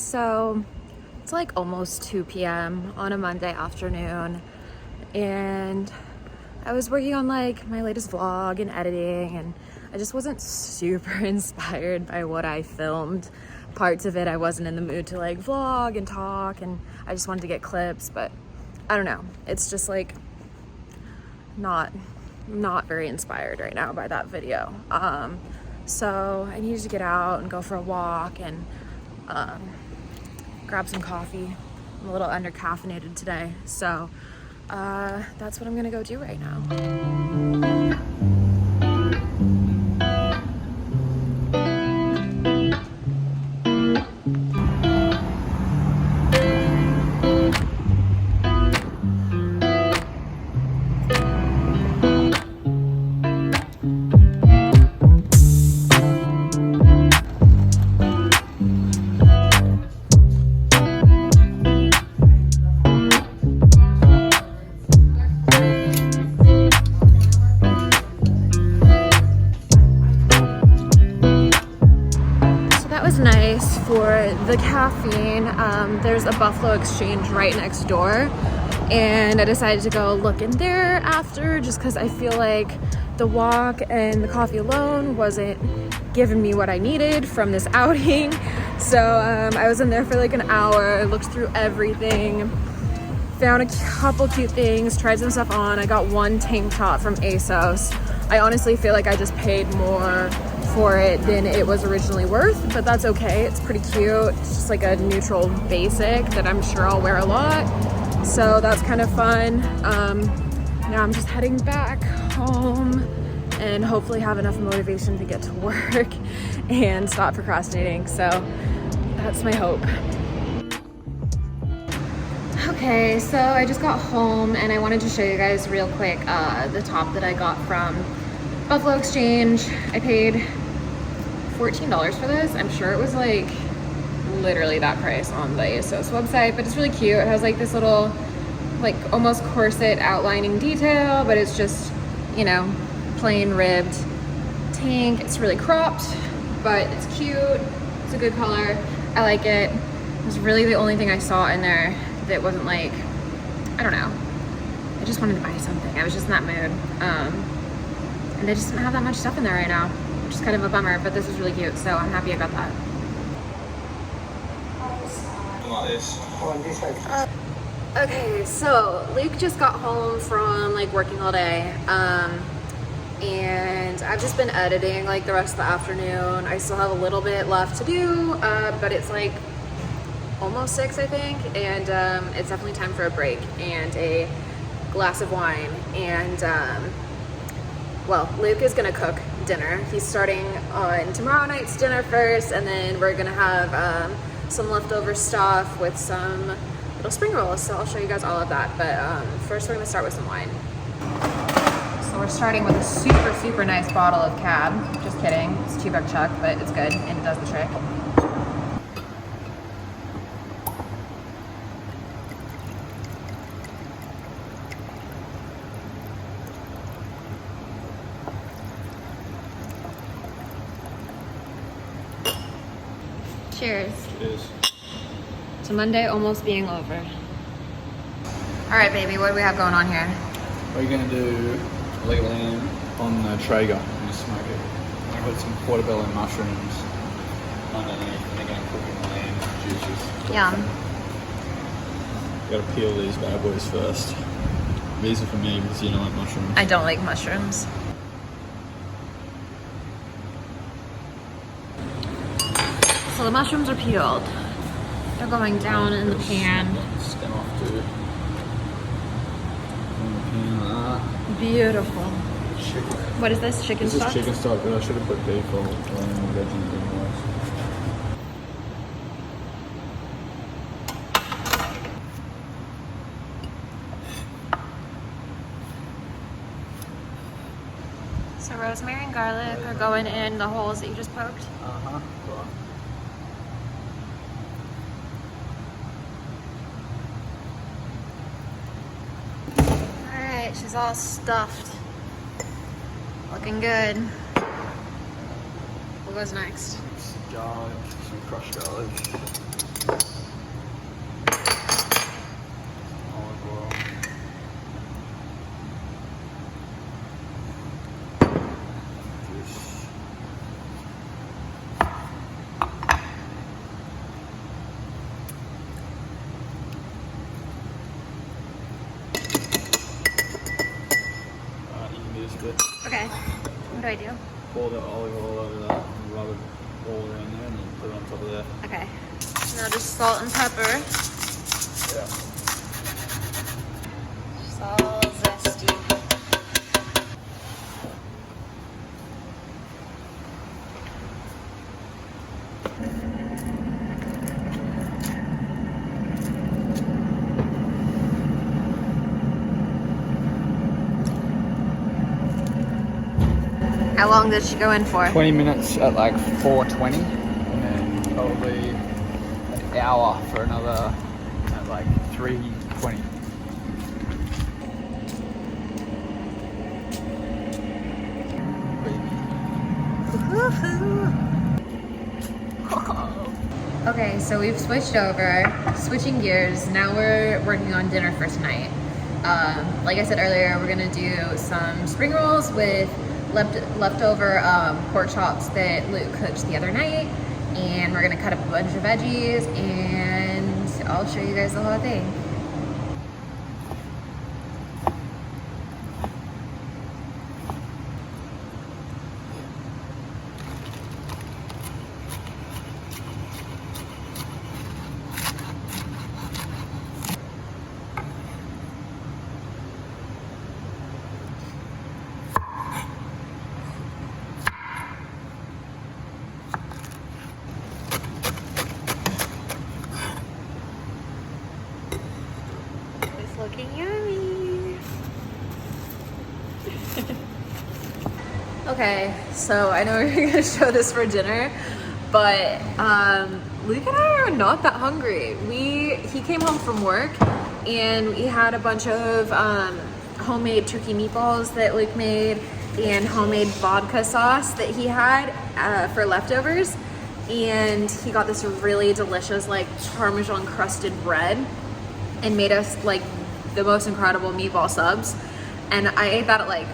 So it's like almost 2 p.m. on a Monday afternoon, and I was working on like my latest vlog and editing, and I just wasn't super inspired by what I filmed. Parts of it I wasn't in the mood to like vlog and talk, and I just wanted to get clips, but I don't know, it's just like not very inspired right now by that video. So I needed to get out and go for a walk and grab some coffee. I'm a little under caffeinated today, so that's what I'm gonna go do right now. Nice for the caffeine. There's a Buffalo Exchange right next door, and I decided to go look in there after, just because I feel like the walk and the coffee alone wasn't giving me what I needed from this outing. So I was in there for like an hour, looked through everything, found a couple cute things, tried some stuff on. I got one tank top from ASOS. I honestly feel like I just paid more for it than it was originally worth, but that's okay. It's pretty cute. It's just like a neutral basic that I'm sure I'll wear a lot, so that's kind of fun. Now I'm just heading back home and hopefully have enough motivation to get to work and stop procrastinating. So that's my hope. Okay, so I just got home and I wanted to show you guys real quick the top that I got from Buffalo Exchange. I paid $14 for this. I'm sure it was like literally that price on the ASOS website, but it's really cute. It has like this little like almost corset outlining detail, but it's just, you know, plain ribbed tank. It's really cropped, but it's cute. It's a good color. I like it. It was really the only thing I saw in there that wasn't like, I don't know. I just wanted to buy something. I was just in that mood. And they just don't have that much stuff in there right now, which is kind of a bummer, but this is really cute, so I'm happy I got that. Like this. Okay, so Luke just got home from like working all day, and I've just been editing like the rest of the afternoon. I still have a little bit left to do, but it's like almost 6, I think, and it's definitely time for a break and a glass of wine. And well, Luke is gonna cook dinner. He's starting on tomorrow night's dinner first, and then we're gonna have some leftover stuff with some little spring rolls, so I'll show you guys all of that. But first we're gonna start with some wine. So we're starting with a super nice bottle of Cab. Just kidding, it's $2 chuck, but it's good and it does the trick. Cheers. Cheers. To Monday almost being over. All right, baby, what do we have going on here? We're going to do leg lamb on the Traeger and smoke it. I've got some portobello mushrooms underneath, and they're going to cook in the lamb juices. Yum. Got to peel these bad boys first. These are for me because you don't like mushrooms. I don't like mushrooms. So the mushrooms are peeled. They're going down in the pan. Stem off too. In the pan like that. Beautiful. Chicken. What is this? Chicken stock? This is chicken stock, but I should have put beef or lamb or veggies anyways. So rosemary and garlic are going in the holes that you just poked. Uh-huh. Right. Alright, she's all stuffed. Looking good. What goes next? Some garlic, some crushed garlic. it. Okay. What do I do? Pour the olive oil over that and rub it all around there and then put it on top of there. Okay. Now just salt and pepper. Yeah. Just all zesty. How long did she go in for? 20 minutes at like 420 and then probably an hour for another at like 320. Okay, so we've switched over, switching gears. Now we're working on dinner for tonight. Like I said earlier, we're gonna do some spring rolls with leftover pork chops that Luke cooked the other night, and we're gonna cut up a bunch of veggies, and I'll show you guys the whole thing. Looking yummy. Okay, so I know we're gonna show this for dinner, but Luke and I are not that hungry. He came home from work and we had a bunch of homemade turkey meatballs that Luke made and homemade vodka sauce that he had for leftovers, and he got this really delicious like Parmesan crusted bread and made us like the most incredible meatball subs, and I ate that at like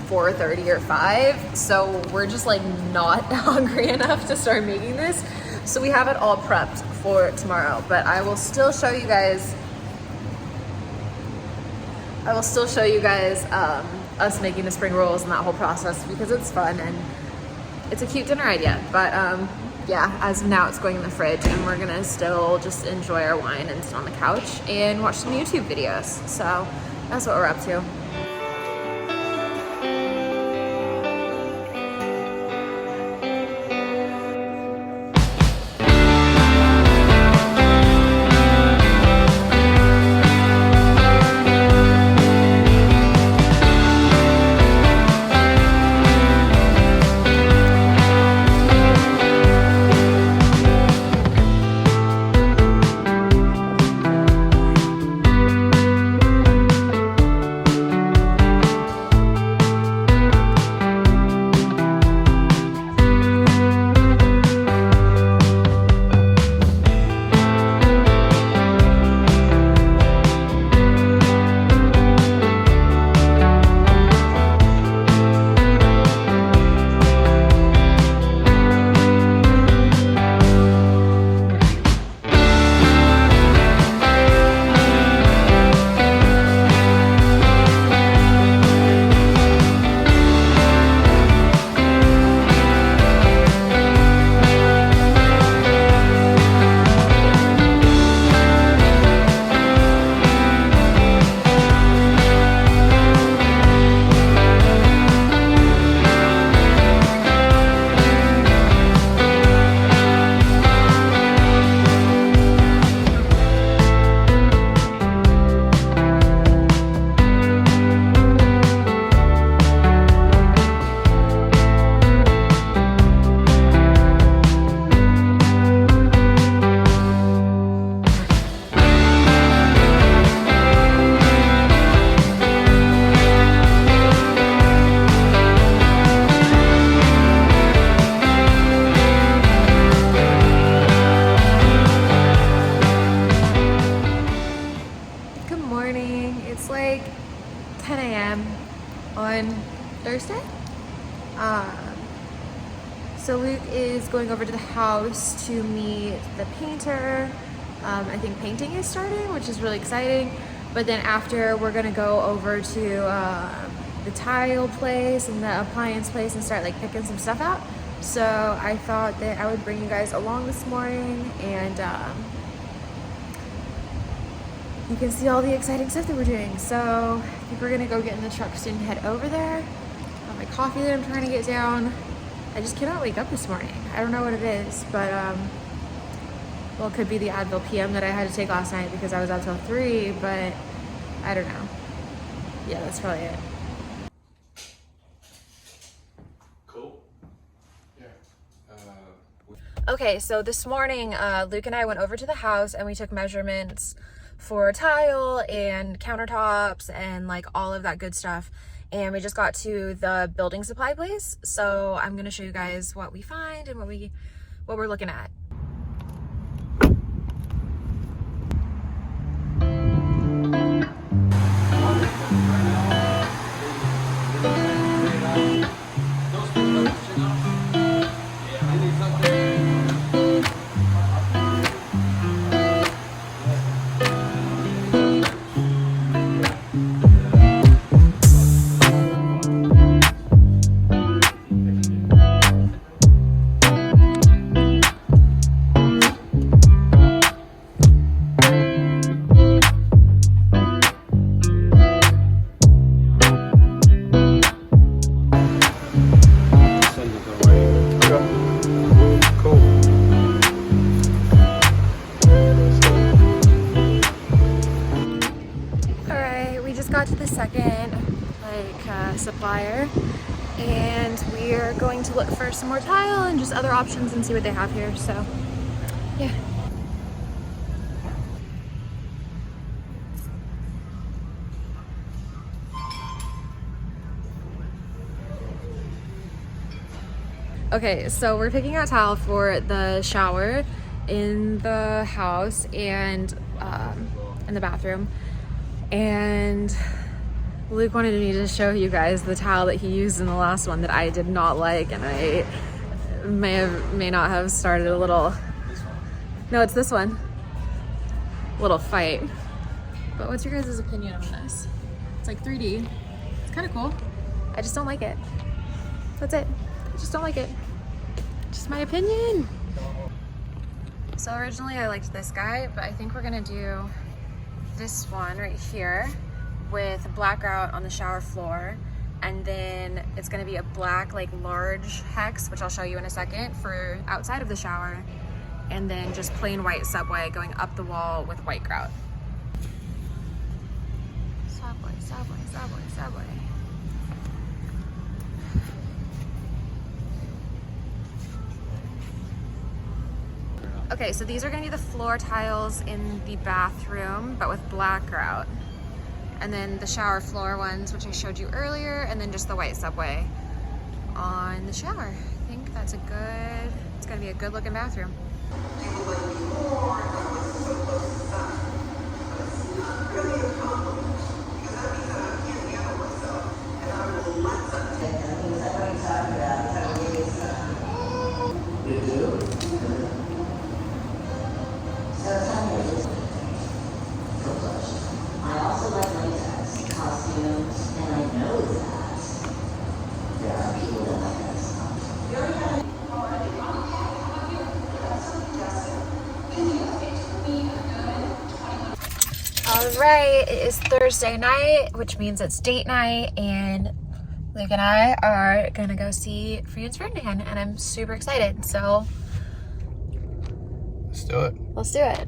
4:30 or 5, so we're just like not hungry enough to start making this, so we have it all prepped for tomorrow. But I will still show you guys us making the spring rolls and that whole process, because it's fun and it's a cute dinner idea. But yeah, as of now it's going in the fridge, and we're gonna still just enjoy our wine and sit on the couch and watch some YouTube videos. So that's what we're up to. on Thursday. So Luke is going over to the house to meet the painter. I think painting is starting, which is really exciting. But then after, we're gonna go over to the tile place and the appliance place and start like picking some stuff out. So I thought that I would bring you guys along this morning, and you can see all the exciting stuff that we're doing. So I think we're gonna go get in the truck soon and head over there. Got my coffee that I'm trying to get down. I just cannot wake up this morning. I don't know what it is, but well, it could be the Advil PM that I had to take last night because I was out till 3, but I don't know. Yeah, that's probably it. Cool. Yeah. Okay, so this morning, Luke and I went over to the house and we took measurements for tile and countertops and like all of that good stuff. And we just got to the building supply place. So I'm gonna show you guys what we find and what we're looking at. Got to the second supplier, and we are going to look for some more tile and just other options and see what they have here. So yeah. Okay, so we're picking out tile for the shower in the house and in the bathroom. And Luke wanted me to show you guys the towel that he used in the last one that I did not like, and I may not have started a little, no, it's this one, little fight. But what's your guys' opinion on this? It's like 3D. It's kind of cool. I just don't like it. That's it. I just don't like it. Just my opinion. So originally I liked this guy, but I think we're gonna do this one right here with black grout on the shower floor, and then it's going to be a black like large hex, which I'll show you in a second, for outside of the shower, and then just plain white subway going up the wall with white grout. Subway, subway, subway, subway. Okay, so these are gonna be the floor tiles in the bathroom, but with black grout. And then the shower floor ones, which I showed you earlier, and then just the white subway on the shower. I think that's it's gonna be a good looking bathroom. Alright, it is Thursday night, which means it's date night, and Luke and I are gonna go see Franz Ferdinand, and I'm super excited, so let's do it. Let's do it.